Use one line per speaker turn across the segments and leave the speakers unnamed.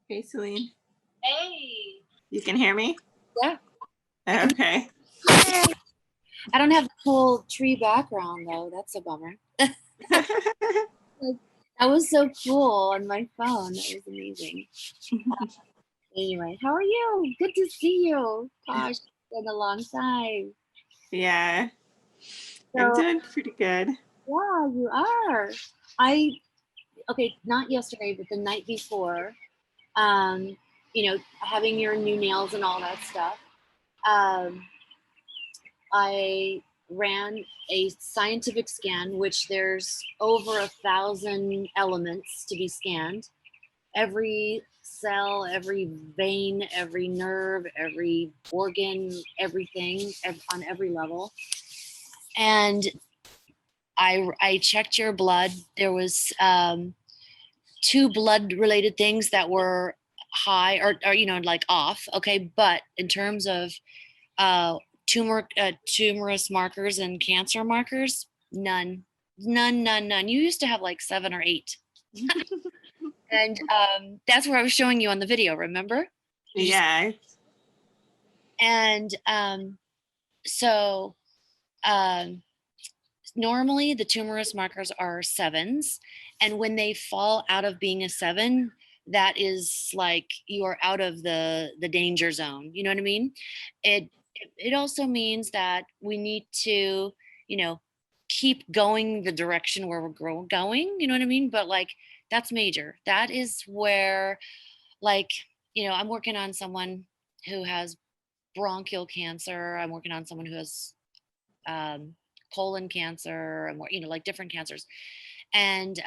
Hey, Celine.
Hey.
You can hear me?
Yeah.
Okay.
Yay. I don't have the cool tree background though. That's a bummer. That was so cool on my phone. That was amazing. Anyway, how are you? Good to see you. Gosh, it's been a long time.
Yeah, I'm
So
doing pretty good.
yeah, you are. I okay, not yesterday, but the night before. Um, having your new nails and all that stuff. Um, I ran a scientific scan, which there's over 1,000 elements to be scanned. Every cell, every vein, every nerve, every organ, everything on every level. And I checked your blood. There was two blood related things that were high or like off. Okay, but in terms of uh, tumorous markers and cancer markers, none. None. You used to have like 7 or 8. And that's where I was showing you on the video, remember?
Yeah.
And so um, normally the tumorous markers are 7s. And when they fall out of being a 7, that is like you are out of the danger zone. You know what I mean? It also means that we need to, keep going the direction where we're going. You know what I mean? But like that's major. That is where, like, I'm working on someone who has bronchial cancer. I'm working on someone who has um, colon cancer, and more, like different cancers. And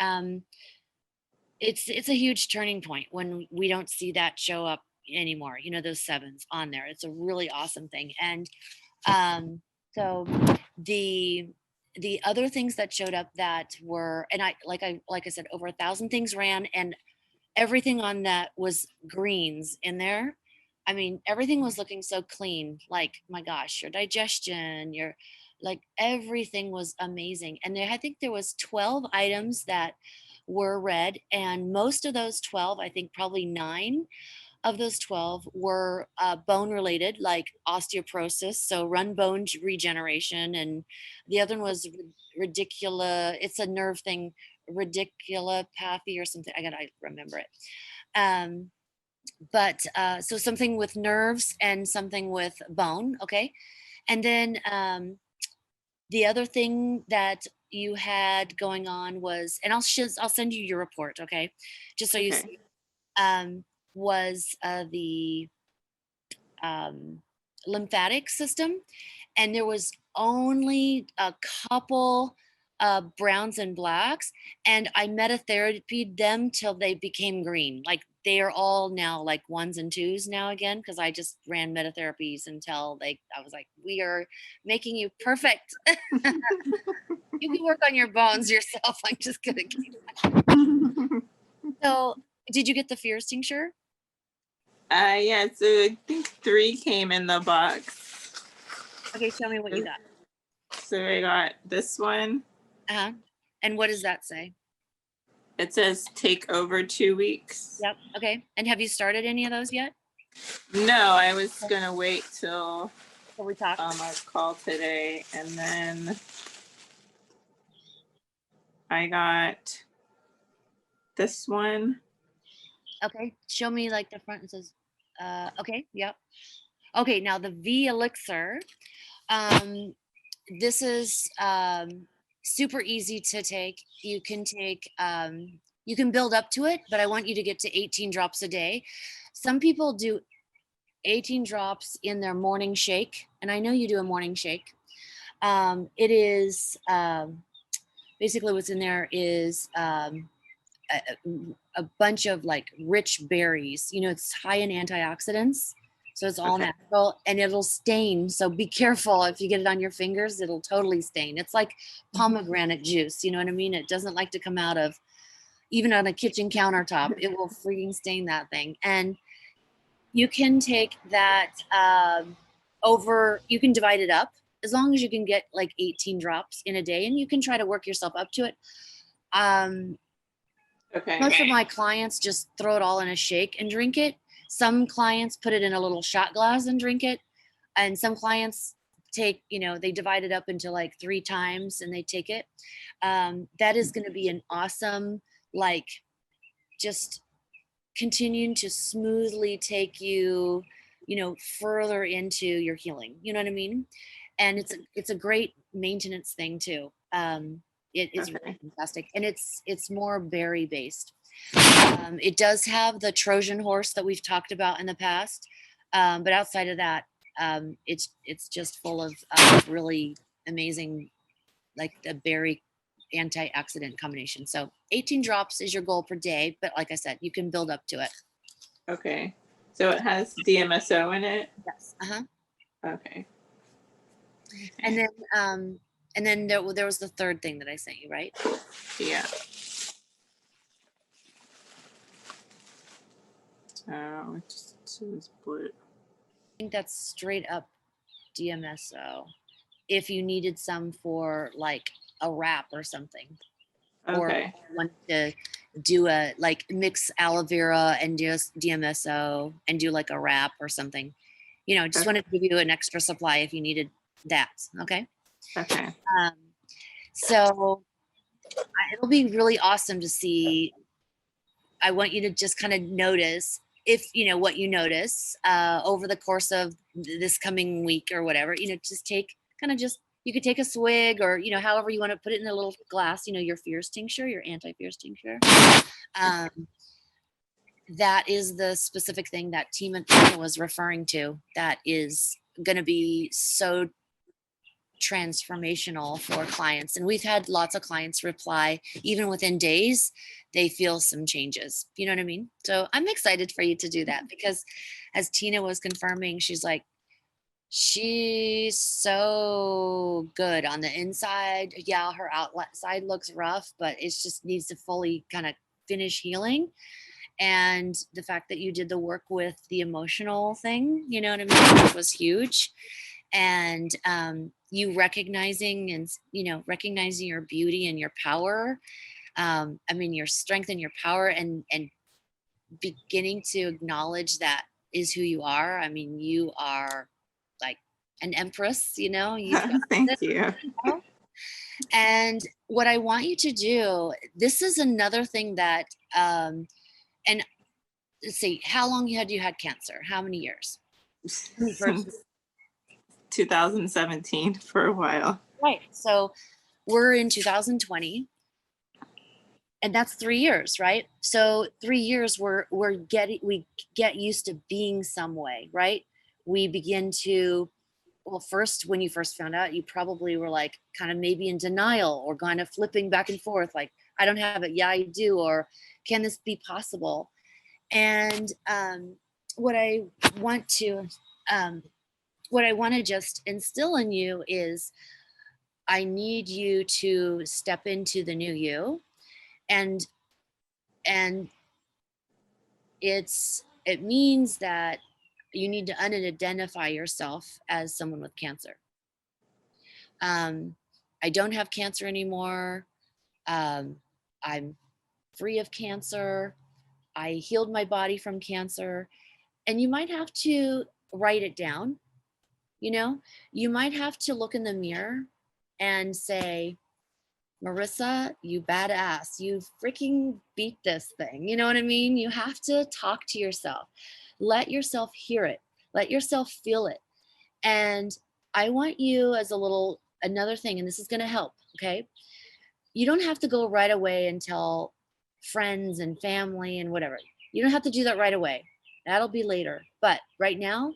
it's a huge turning point when we don't see that show up anymore. Those 7s on there. It's a really awesome thing. And so the other things that showed up that were, and I said, over 1,000 things ran, and everything on that was greens in there. I mean, everything was looking so clean. Like, my gosh, your digestion, your, like, everything was amazing. And I think there was 12 items that were red, and most of those 12, I think probably 9 of those 12 were bone related, like osteoporosis, so run bone regeneration. And the other one was it's a nerve thing, radiculopathy or something. I remember it. Um, but so something with nerves and something with bone. Okay. And then the other thing that you had going on was, and I'll send you your report. Okay. Just so you
Okay.
see, was the um, lymphatic system, and there was only a couple browns and blacks, and I metatherapied them till they became green. Like they are all now like 1s and 2s now again, because I just ran metatherapies until I was like, we are making you perfect. You can work on your bones yourself. I'm just gonna keep. So, did you get the fear tincture?
Yeah, so I think 3 came in the box.
Okay, show me what you got.
So I got this one.
Uh-huh. And what does that say?
It says take over 2 weeks.
Yep. Okay. And have you started any of those yet?
No, I was gonna wait till
we talk.
our call today, and then I got this one.
Okay. Show me like the front. It says, okay. Yep. Okay. Now the V Elixir. This is super easy to take. You can build up to it, but I want you to get to 18 drops a day. Some people do 18 drops in their morning shake, and I know you do a morning shake. It is basically what's in there is a bunch of like rich berries. It's high in antioxidants, so it's all natural, and it'll stain. So be careful if you get it on your fingers; it'll totally stain. It's like pomegranate juice. You know what I mean? It doesn't like to come out of even on a kitchen countertop. It will freaking stain that thing. And you can take that you can divide it up as long as you can get like 18 drops in a day, and you can try to work yourself up to it.
Okay.
Most of my clients just throw it all in a shake and drink it. Some clients put it in a little shot glass and drink it. And some clients take, they divide it up into like 3 times and they take it. That is going to be an awesome, like, just continuing to smoothly take you, further into your healing. You know what I mean? And it's a great maintenance thing too. It is
Okay.
really fantastic, and it's more berry based. It does have the Trojan horse that we've talked about in the past, but outside of that, it's just full of really amazing, like the berry antioxidant combination. So 18 drops is your goal per day, but like I said, you can build up to it.
Okay. So it has DMSO in it?
Yes.
Okay.
And then there was the third thing that I sent you, right?
Yeah. Oh, it just says blue.
I think that's straight up DMSO. If you needed some for like a wrap or something, or
Okay.
want to do a like mix aloe vera and just DMSO and do like a wrap or something, just wanted to give you an extra supply if you needed that. Okay.
Okay.
So it'll be really awesome to see. I want you to just kind of notice if what you notice over the course of this coming week or whatever. Just take you could take a swig, or however you want to put it in a little glass. Your fierce tincture, your anti-fierce tincture. That is the specific thing that Tina was referring to. That is going to be so transformational for clients, and we've had lots of clients reply even within days they feel some changes. You know what I mean? So I'm excited for you to do that, because as Tina was confirming, she's like, she's so good on the inside. Yeah, her outside looks rough, but it just needs to fully kind of finish healing. And the fact that you did the work with the emotional thing, you know what I mean, which was huge. And you recognizing your beauty and your power, your strength and your power, and beginning to acknowledge that is who you are. You are like an empress, you've got
Thank you.
And what I want you to do, this is another thing that and let's see, how long had you had cancer? How many years?
Since 2017, for a while.
Right. So we're in 2020, and that's 3 years, right? So 3 years we get used to being some way, right? We begin to, well, first, when you first found out, you probably were like kind of maybe in denial, or kind of flipping back and forth, like, I don't have it, yeah I do, or can this be possible? And what I want to just instill in you is, I need you to step into the new you. And it means that you need to unidentify yourself as someone with cancer. I don't have cancer anymore. I'm free of cancer. I healed my body from cancer. And you might have to write it down. You might have to look in the mirror and say, Marissa, you badass, you freaking beat this thing. You know what I mean? You have to talk to yourself. Let yourself hear it. Let yourself feel it. And I want you, as another thing, and this is going to help, okay? You don't have to go right away and tell friends and family and whatever. You don't have to do that right away. That'll be later. But right now,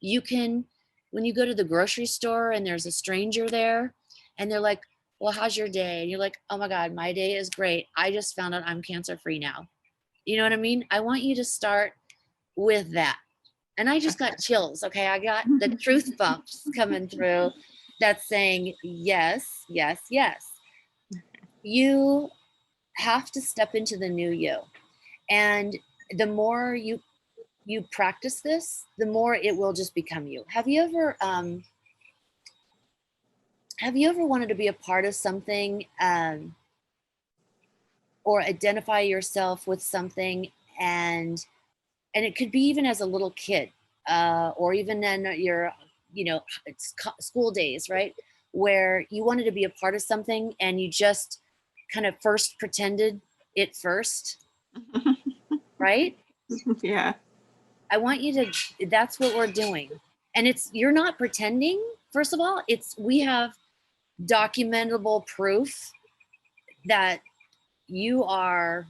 you can, when you go to the grocery store and there's a stranger there and they're like, well, how's your day? And you're like, oh my God, my day is great. I just found out I'm cancer free now. You know what I mean? I want you to start with that. And I just got chills. Okay. I got the truth bumps coming through that's saying, yes, yes, yes. You have to step into the new you. And the more you practice this, the more it will just become you. Have you ever wanted to be a part of something or identify yourself with something, and it could be even as a little kid, or even in your, it's school days, right? Where you wanted to be a part of something and you just kind of first pretended it first, right?
Yeah.
I want you to, that's what we're doing. And you're not pretending, first of all, we have documentable proof that you are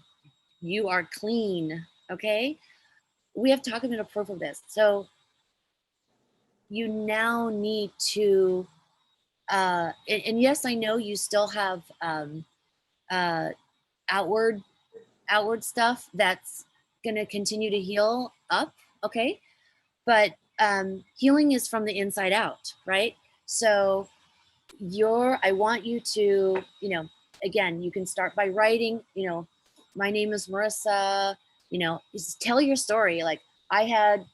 clean, okay? We have documented proof of this. So you now need to, and yes, I know you still have uh, outward stuff that's going to continue to heal up, okay? But healing is from the inside out, right? So I want you to, again, you can start by writing, my name is Marissa, just tell your story. Like I had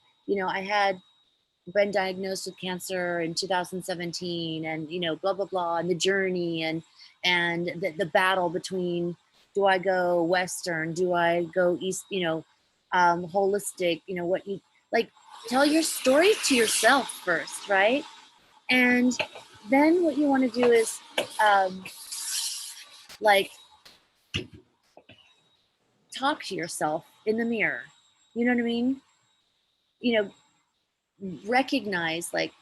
been diagnosed with cancer in 2017, and blah blah blah, and the journey, and the battle between, do I go Western, do I go East, holistic, what you like. Tell your story to yourself first, right? And then what you want to do is like talk to yourself in the mirror, you know what I mean? Recognize, like,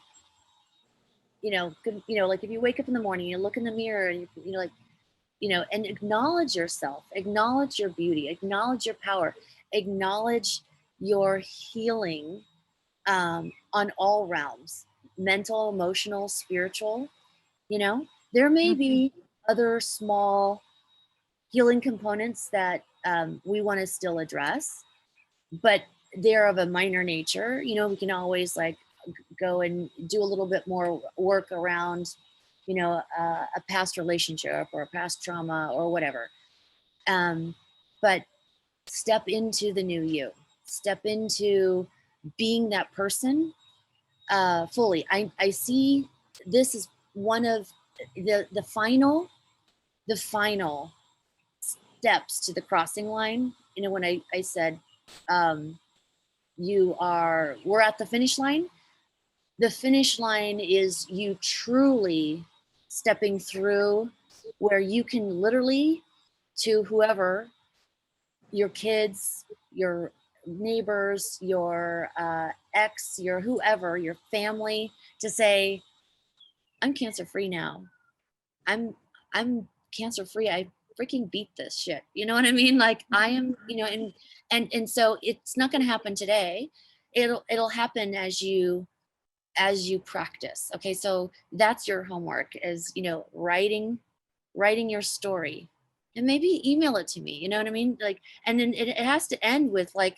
like if you wake up in the morning, you look in the mirror, and and acknowledge yourself, acknowledge your beauty, acknowledge your power, acknowledge your healing, on all realms, mental, emotional, spiritual. There may be other small healing components that we want to still address, but they're of a minor nature. We can always like go and do a little bit more work around, a past relationship or a past trauma or whatever. But step into the new you, step into being that person fully. I see this is one of the final steps to the crossing line. When I said, we're at the finish line. The finish line is you truly stepping through, where you can literally, to whoever, your kids, your neighbors, your ex, your whoever, your family, to say, I'm cancer free now. I'm cancer free. I freaking beat this shit. You know what I mean? Like I am, and so it's not going to happen today. It'll happen as you practice. Okay, so that's your homework, is writing your story, and maybe email it to me. You know what I mean? Like, and then it has to end with like,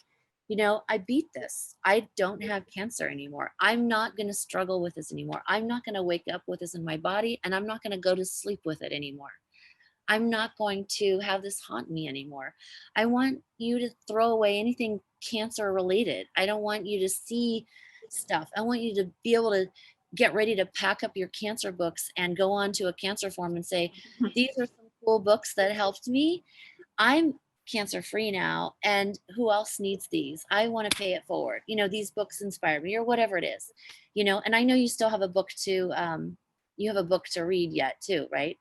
I beat this. I don't have cancer anymore. I'm not going to struggle with this anymore. I'm not going to wake up with this in my body, and I'm not going to go to sleep with it anymore. I'm not going to have this haunt me anymore. I want you to throw away anything cancer related. I don't want you to see stuff. I want you to be able to get ready to pack up your cancer books and go on to a cancer forum and say, these are some cool books that helped me. I'm cancer free now, and who else needs these? I want to pay it forward. These books inspired me, or whatever it is. And I know you still have a book to read yet too, right?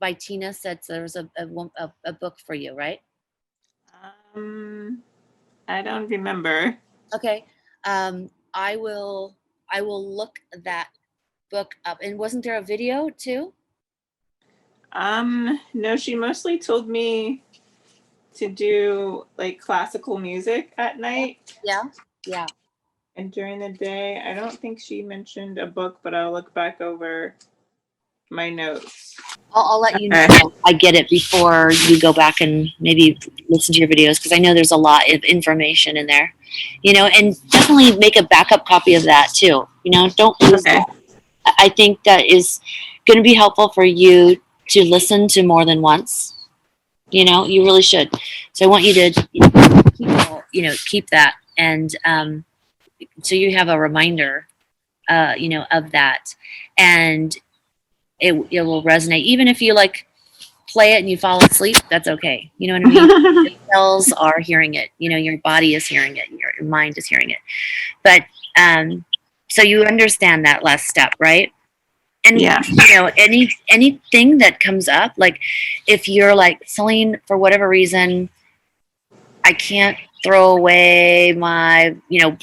By Tina said there was a book for you, right?
I don't remember.
Okay. I will look that book up. And wasn't there a video too?
No, she mostly told me to do like classical music at night.
Yeah.
And during the day, I don't think she mentioned a book, but I'll look back over my notes.
I'll let you know I get it before you go back and maybe listen to your videos, because I know there's a lot of information in there, and definitely make a backup copy of that too. Don't lose that. I think that is going to be helpful for you to listen to more than once. You really should. So I want you to keep that, and so you have a reminder, of that, and it will resonate, even if you like play it and you fall asleep, that's okay. You know what I mean? Your cells are hearing it. You know, your body is hearing it. Your mind is hearing it. But so you understand that last step, right? And
Yeah.
you know, anything that comes up, like if you're like, Celine, for whatever reason, I can't throw away my, you know,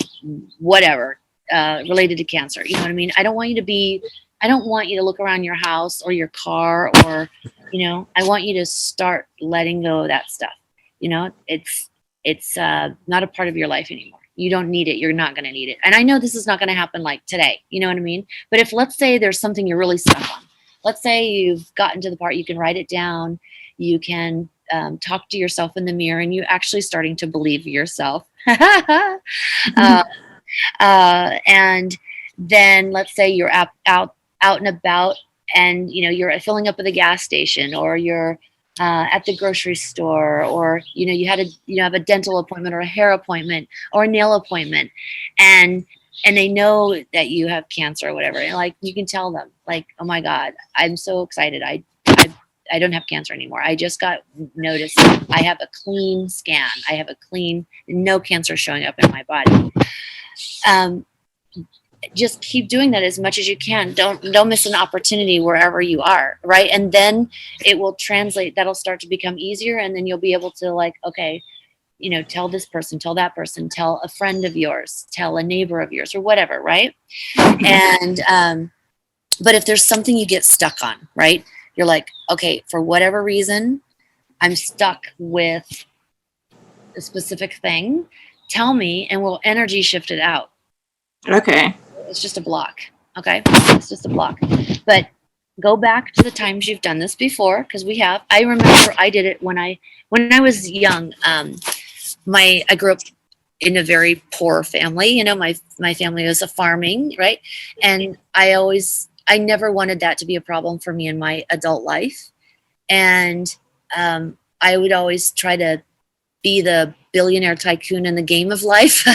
whatever related to cancer. You know what I mean? I don't want you to look around your house or your car or, you know, I want you to start letting go of that stuff. You know, it's not a part of your life anymore. You don't need it. You're not going to need it. And I know this is not going to happen like today. You know what I mean? But if, let's say there's something you're really stuck on, let's say you've gotten to the part, you can write it down, you can talk to yourself in the mirror, and you actually starting to believe yourself. And then let's say you're out and about, and you know you're filling up at the gas station, or you're at the grocery store, or you know you have a dental appointment or a hair appointment or a nail appointment, and they know that you have cancer or whatever, and like you can tell them like, oh my God, I'm so excited, I don't have cancer anymore. I just got noticed. I have a clean scan. I have a clean, no cancer showing up in my body. Just keep doing that as much as you can. Don't miss an opportunity wherever you are, right? And then it will translate. That'll start to become easier, and then you'll be able to like, okay, you know, tell this person, tell that person, tell a friend of yours, tell a neighbor of yours, or whatever, right? And but if there's something you get stuck on, right? You're like, okay, for whatever reason, I'm stuck with a specific thing. Tell me, and we'll energy shift it out.
Okay.
It's just a block. Okay, it's just a block. But go back to the times you've done this before, because we have. I remember I did it when I was young. I grew up in a very poor family. You know, my family was a farming, right? And I never wanted that to be a problem for me in my adult life. And I would always try to be the billionaire tycoon in the game of life.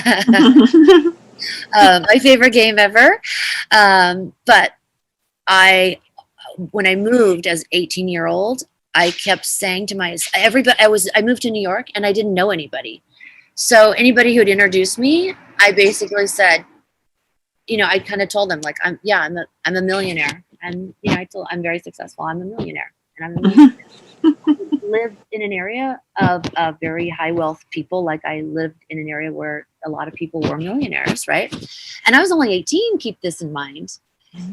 My favorite game ever. But when I moved as 18-year-old, I kept saying to I moved to New York and I didn't know anybody. So anybody who'd introduce me, I basically said, you know, I kind of told them like, I'm a millionaire, and you know, I'm very successful. I'm a millionaire, and I'm a millionaire. I lived in an area of very high wealth people. Like I lived in an area where a lot of people were millionaires, right? And I was only 18. Keep this in mind.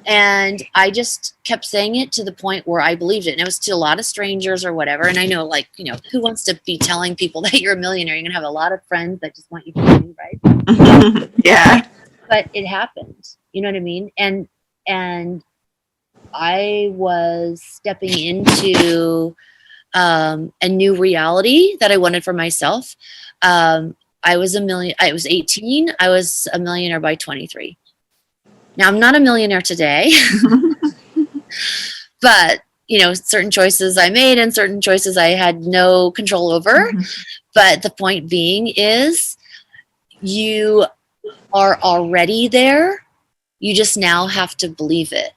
And I just kept saying it to the point where I believed it. And it was to a lot of strangers or whatever. And I know, like, you know, who wants to be telling people that you're a millionaire? You're going to have a lot of friends that just want you to be, right?
Yeah.
But it happened. You know what I mean? And I was stepping into a new reality that I wanted for myself. I was 18. I was a millionaire by 23. Now I'm not a millionaire today, but you know, certain choices I made and certain choices I had no control over. But the point being is you are already there. You just now have to believe it.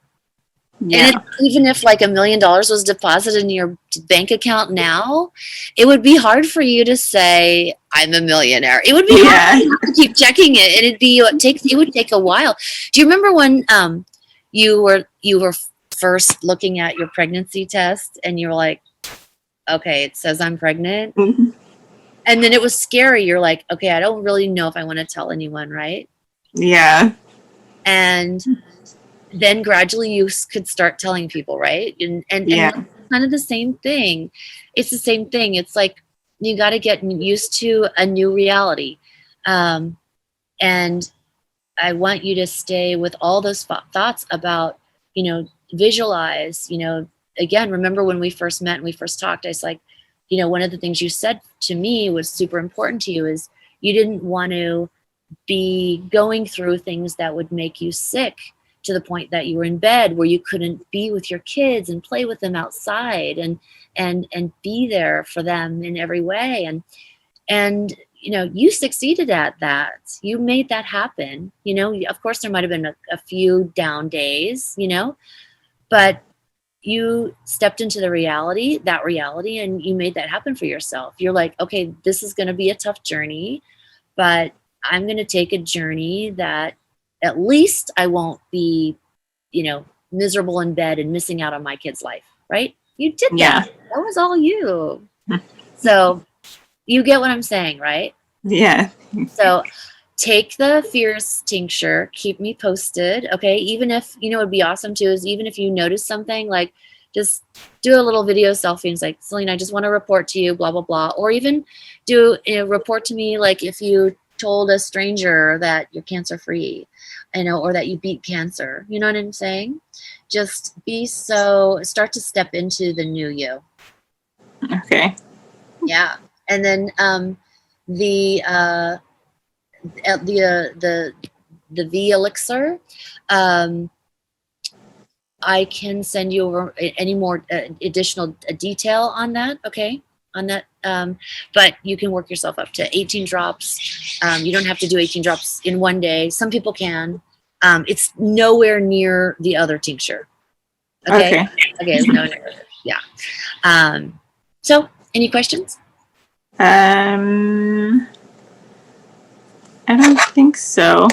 Yeah. And even if like $1 million was deposited in your bank account now, it would be hard for you to say, I'm a millionaire. It would be hard to keep checking it. And it would take a while. Do you remember when you were first looking at your pregnancy test and you were like, okay, it says I'm pregnant. Mm-hmm. And then it was scary. You're like, okay, I don't really know if I want to tell anyone, right?
Yeah.
And then gradually you could start telling people, right? And it's kind of the same thing. It's the same thing. It's like you got to get used to a new reality. And I want you to stay with all those thoughts about, you know, visualize, you know, again, remember when we first met and we first talked, I was like, you know, one of the things you said to me was super important to you is you didn't want to be going through things that would make you sick to the point that you were in bed where you couldn't be with your kids and play with them outside and be there for them in every way. And, you know, you succeeded at that. You made that happen. You know, of course there might've been a few down days, you know, but you stepped into that reality, and you made that happen for yourself. You're like, okay, this is going to be a tough journey, but I'm going to take a journey that at least I won't be, miserable in bed and missing out on my kid's life, right? You did that.
Yeah.
That was all you. So you get what I'm saying, right?
Yeah.
So take the fears tincture, keep me posted. Okay. Even if, it'd be awesome too, is even if you notice something, like just do a little video selfie and it's like, Selena, I just want to report to you, blah, blah, blah. Or even do a report to me, like if you told a stranger that you're cancer free, or that you beat cancer, you know what I'm saying? Just start to step into the new you.
Okay.
Yeah. And then the V Elixir, I can send you over any more additional detail on that. Okay. On that. But you can work yourself up to 18 drops. You don't have to do 18 drops in one day. Some people can. It's nowhere near the other tincture. Okay. It's nowhere near. Yeah. So any questions?
I don't think so.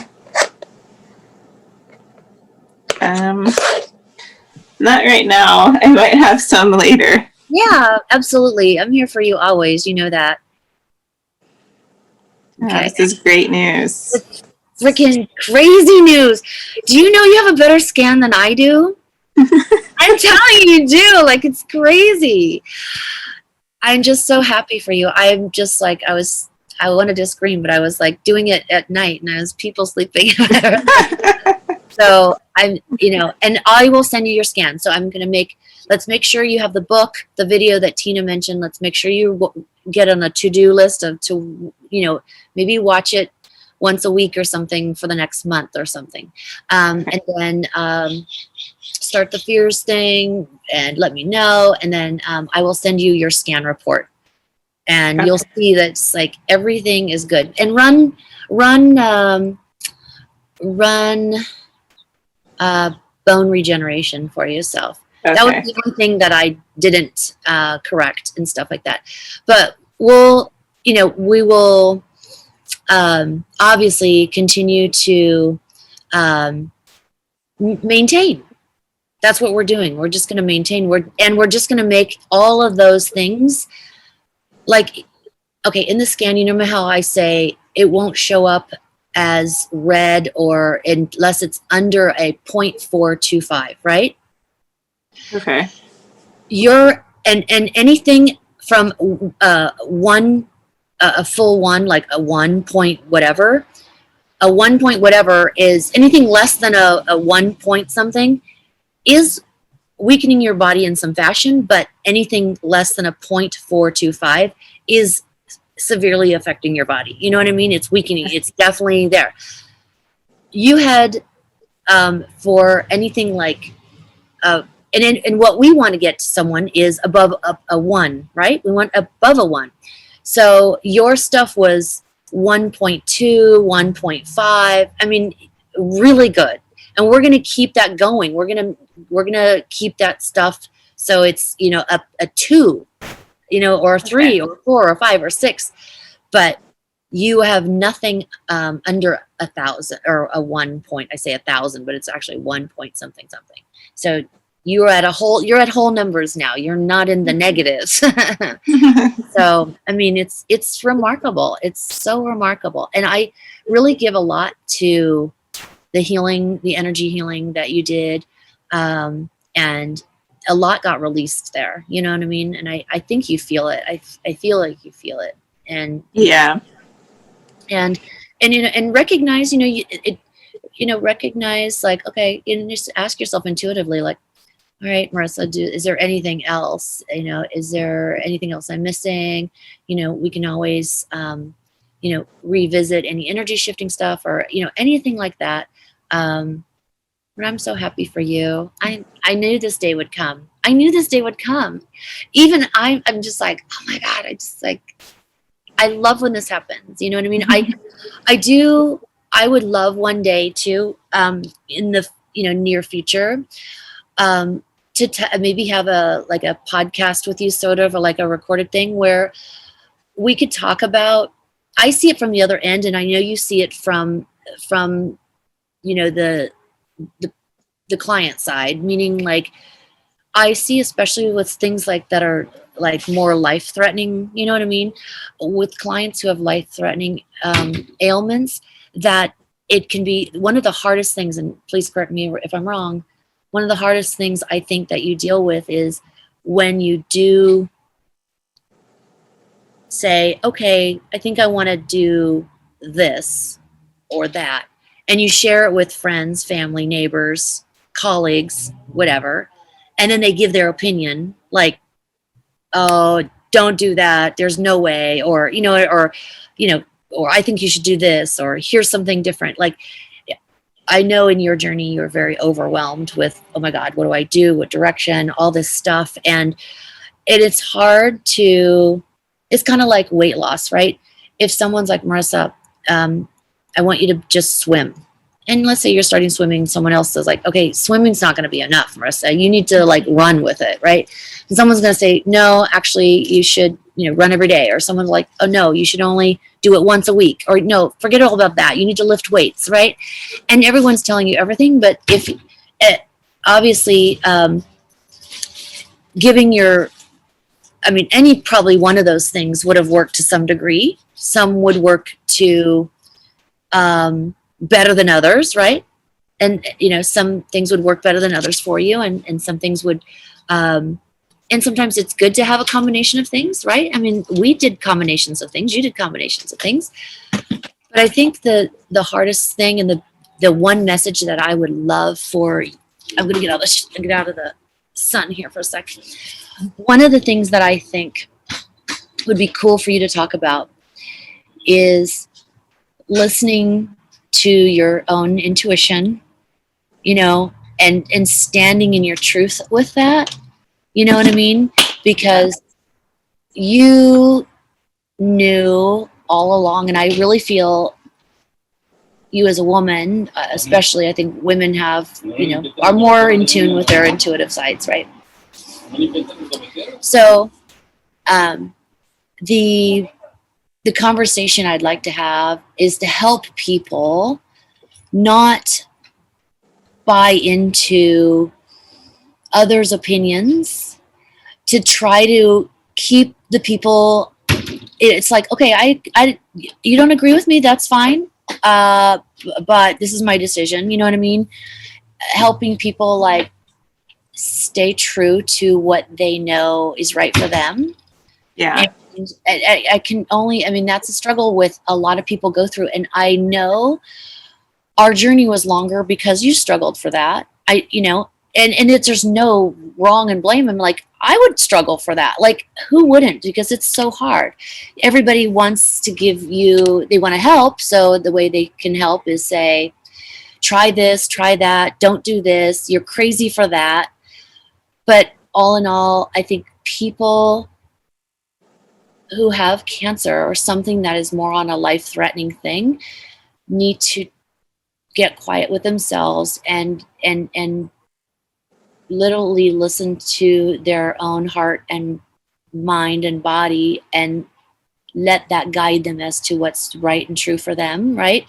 Not right now. I might have some later.
Yeah, absolutely. I'm here for you always. You know that.
Okay. This is great news.
It's freaking crazy news. Do you know you have a better scan than I do? I'm telling you do. Like, it's crazy. I'm just so happy for you. I'm just like, I wanted to scream, but I was like doing it at night and I was people sleeping. So I'm, and I will send you your scan. So I'm going to let's make sure you have the book, the video that Tina mentioned. Let's make sure you get on a to-do list maybe watch it once a week or something for the next month or something. And then start the fears thing and let me know. And then I will send you your scan report. And you'll see that it's like everything is good. And run bone regeneration for yourself. Okay. That was the one thing that I didn't correct and stuff like that. But we will obviously continue to maintain. That's what we're doing. We're just going to maintain. We're just going to make all of those things like, okay, in the scan, you know how I say it won't show up as red or unless it's under a 0.425, right?
Okay.
And anything from a full one, like a 1 point whatever, is anything less than a 1 point something is weakening your body in some fashion, but anything less than a 0.425 is severely affecting your body. You know what I mean? It's weakening. It's definitely there. You had for anything like and what we want to get to someone is above a 1, right? We want above a 1. So your stuff was 1.2, 1.5. I mean, really good. And we're going to keep that going. We're going to keep that stuff so it's, a 2, or a 3 or 4 or 5 or 6. But you have nothing under 1,000 or a 1 point. I say 1,000, but it's actually 1 point something. So you're at whole numbers now. You're not in the negatives. So, I mean, it's remarkable. It's so remarkable. And I really give a lot to the healing, the energy healing that you did. And a lot got released there. You know what I mean? And I think you feel it. I feel like you feel it. And
yeah.
And recognize, recognize like, okay, and just ask yourself intuitively, like, all right, Marissa, is there anything else? Is there anything else I'm missing? We can always, revisit any energy shifting stuff or, anything like that. But I'm so happy for you. I knew this day would come. Even I'm just like, oh my God, I love when this happens. You know what I mean? I would love one day too, in the, near future, maybe have a podcast with you, sort of, or like a recorded thing where we could talk about. I see it from the other end, and I know you see it from the client side, meaning like I see, especially with things like that are like more life threatening, you know what I mean? With clients who have life threatening ailments, that it can be one of the hardest things, and please correct me if I'm wrong, one of the hardest things I think that you deal with is when you do say, okay, I think I want to do this or that, and you share it with friends, family, neighbors, colleagues, whatever, and then they give their opinion, like, oh, don't do that, there's no way, or or I think you should do this, or here's something different. Like, I know in your journey you're very overwhelmed with, oh my God, what do I do, what direction, all this stuff. And it's hard to, it's kind of like weight loss, right? If someone's like, Marissa, I want you to just swim. And let's say you're starting swimming, someone else says like, okay, swimming's not going to be enough, Marissa. You need to like run with it, right? And someone's going to say, no, actually you should, run every day. Or someone's like, oh no, you should only do it once a week. Or no, forget all about that. You need to lift weights, right? And everyone's telling you everything. But if obviously giving your, any probably one of those things would have worked to some degree. Some would work to better than others, right? And some things would work better than others for you, and some things would and sometimes it's good to have a combination of things, right? We did combinations of things, you did combinations of things. But I think the hardest thing, and the one message that I would love for, I'm gonna get out of the sun here for a second. One of the things that I think would be cool for you to talk about is listening to your own intuition, and standing in your truth with that. You know what I mean? Because you knew all along, and I really feel you as a woman, especially, I think women have, are more in tune with their intuitive sides, right? So the conversation I'd like to have is to help people not buy into others' opinions, to try to keep the people. It's like, okay, you don't agree with me, that's fine, but this is my decision. You know what I mean? Helping people like stay true to what they know is right for them.
Yeah.
And I can only, that's a struggle with a lot of people go through. And I know our journey was longer because you struggled for that. And there's no wrong and blame. I'm like, I would struggle for that. Like, who wouldn't? Because it's so hard. Everybody wants to they want to help. So the way they can help is say, try this, try that, don't do this, you're crazy for that. But all in all, I think people who have cancer or something that is more on a life-threatening thing need to get quiet with themselves and literally listen to their own heart and mind and body, and let that guide them as to what's right and true for them, right?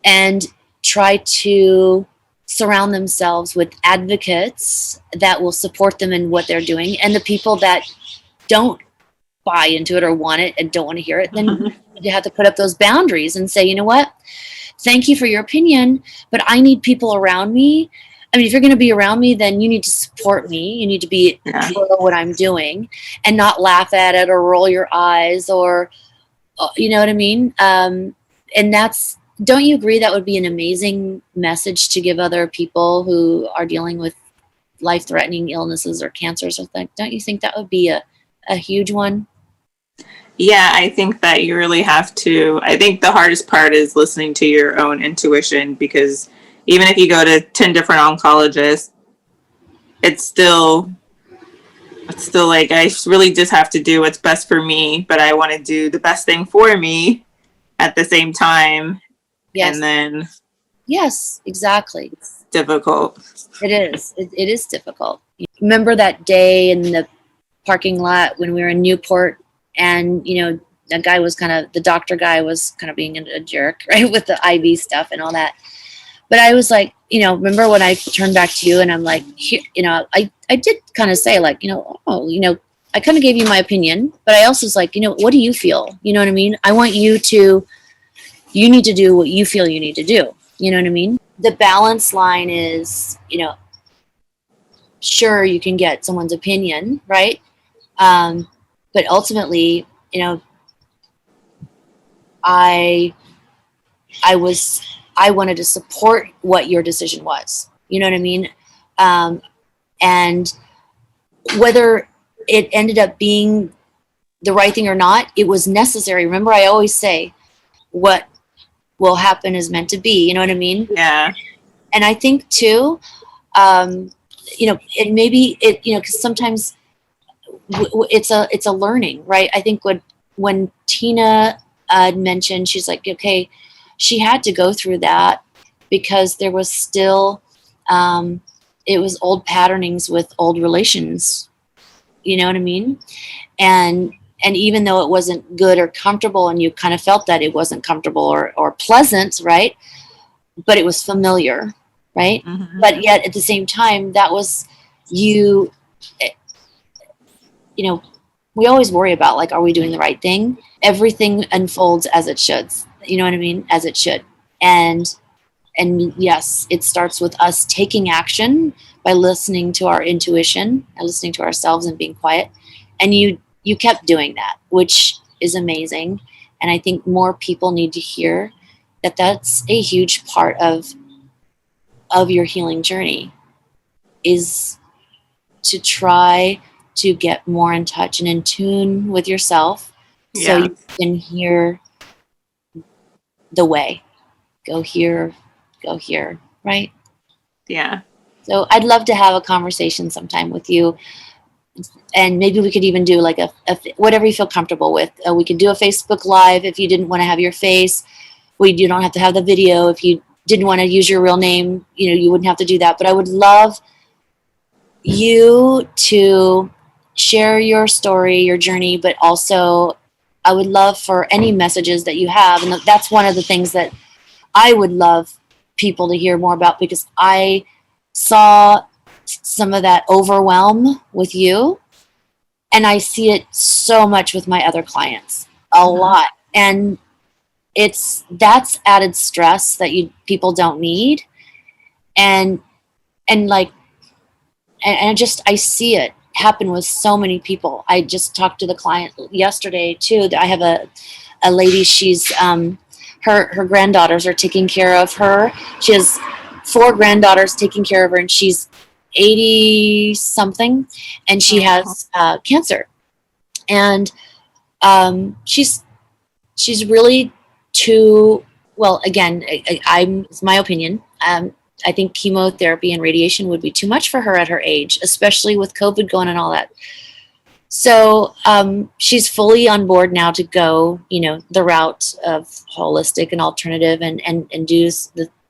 And try to surround themselves with advocates that will support them in what they're doing. And the people that don't buy into it or want it and don't want to hear it, then you have to put up those boundaries and say, you know what? Thank you for your opinion, but I need people around me. If you're going to be around me, then you need to support me. You need to be for what I'm doing, and not laugh at it or roll your eyes, or, you know what I mean? And don't you agree that would be an amazing message to give other people who are dealing with life-threatening illnesses or cancers or things? Don't you think that would be a huge one?
Yeah, I think that you really have to. I think the hardest part is listening to your own intuition, because even if you go to 10 different oncologists, it's still like, I really just have to do what's best for me, but I want to do the best thing for me at the same time.
Yes.
And then.
Yes, exactly.
It's difficult.
It is. It is difficult. Remember that day in the parking lot when we were in Newport, and that guy was the doctor guy was kind of being a jerk, right, with the IV stuff and all that. But I was like, remember when I turned back to you and I'm like, I did kind of say like, I kind of gave you my opinion, but I also was like, what do you feel? You know what I mean? I want you need to do what you feel you need to do. You know what I mean? The balance line is, sure, you can get someone's opinion, right? But ultimately, I wanted to support what your decision was. You know what I mean? And whether it ended up being the right thing or not, it was necessary. Remember, I always say, what will happen is meant to be. You know what I mean?
Yeah.
And I think too, it maybe it, because sometimes it's a learning, right? I think when Tina mentioned, she's like, okay, she had to go through that because there was still, it was old patternings with old relations. You know what I mean? And even though it wasn't good or comfortable, and you kind of felt that it wasn't comfortable or pleasant, right? But it was familiar, right?
Mm-hmm.
But yet at the same time, that was you. We always worry about like, are we doing the right thing? Everything unfolds as it should. You know what I mean? As it should. And yes, it starts with us taking action by listening to our intuition and listening to ourselves and being quiet. And you kept doing that, which is amazing. And I think more people need to hear that that's a huge part of your healing journey, is to try to get more in touch and in tune with yourself, so you can hear the way. Go here, right?
Yeah.
So I'd love to have a conversation sometime with you, and maybe we could even do like a whatever you feel comfortable with. We could do a Facebook Live if you didn't want to have your face. You don't have to have the video. If you didn't want to use your real name, you wouldn't have to do that. But I would love you to share your story, your journey, but also I would love for any messages that you have. And that's one of the things that I would love people to hear more about, because I saw some of that overwhelm with you, and I see it so much with my other clients, a lot. And that's added stress that people don't need. And I see it happen with so many people. I just talked to the client yesterday too. I have a lady, she's, her granddaughters are taking care of her. She has 4 granddaughters taking care of her, and she's 80 something, and she has cancer. And she's really too, well, again, it's my opinion. I think chemotherapy and radiation would be too much for her at her age, especially with COVID going and all that. So she's fully on board now to go, the route of holistic and alternative, and do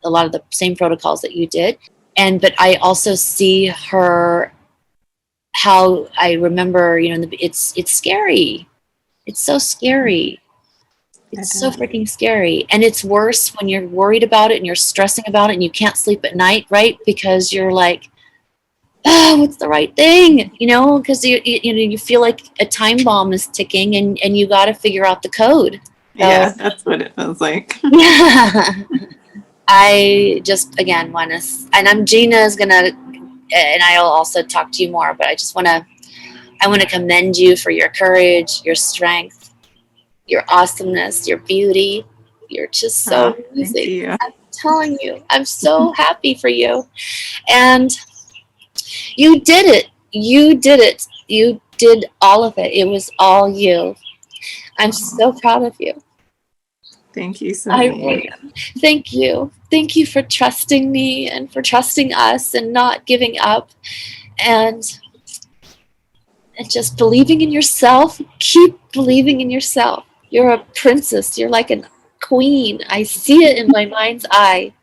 a lot of the same protocols that you did. But I also see her, how I remember, it's scary. It's so scary. It's so freaking scary. And it's worse when you're worried about it and you're stressing about it and you can't sleep at night, right? Because you're like, what's the right thing? Because you feel like a time bomb is ticking, and you got to figure out the code.
Yeah, that's what it feels like.
Yeah. I just, again, want to, and Gina's going to, and I'll also talk to you more, but I want to commend you for your courage, your strength, your awesomeness, your beauty. You're just so amazing.
You.
I'm telling you, I'm so happy for you. And you did it. You did it. You did all of it. It was all you. I'm so proud of you.
Thank you so much.
Thank you. Thank you for trusting me and for trusting us and not giving up. And just believing in yourself. Keep believing in yourself. You're a princess. You're like a queen. I see it in my mind's eye.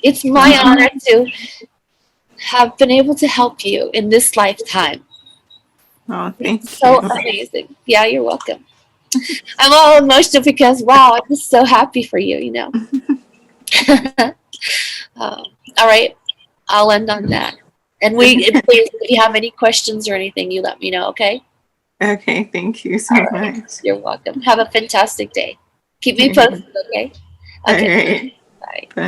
It's my honor have been able to help you in this lifetime.
Oh, thank
It's so
you.
amazing. Yeah, you're welcome. I'm all emotional because, wow, I'm just so happy for you, you know. All right, I'll end on that. And please, if you have any questions or anything, you let me know, okay?
Okay, thank you
All
so
right,
much.
you're welcome. Have a fantastic day. Keep me
All
posted, okay? Okay,
right.
bye.
Bye.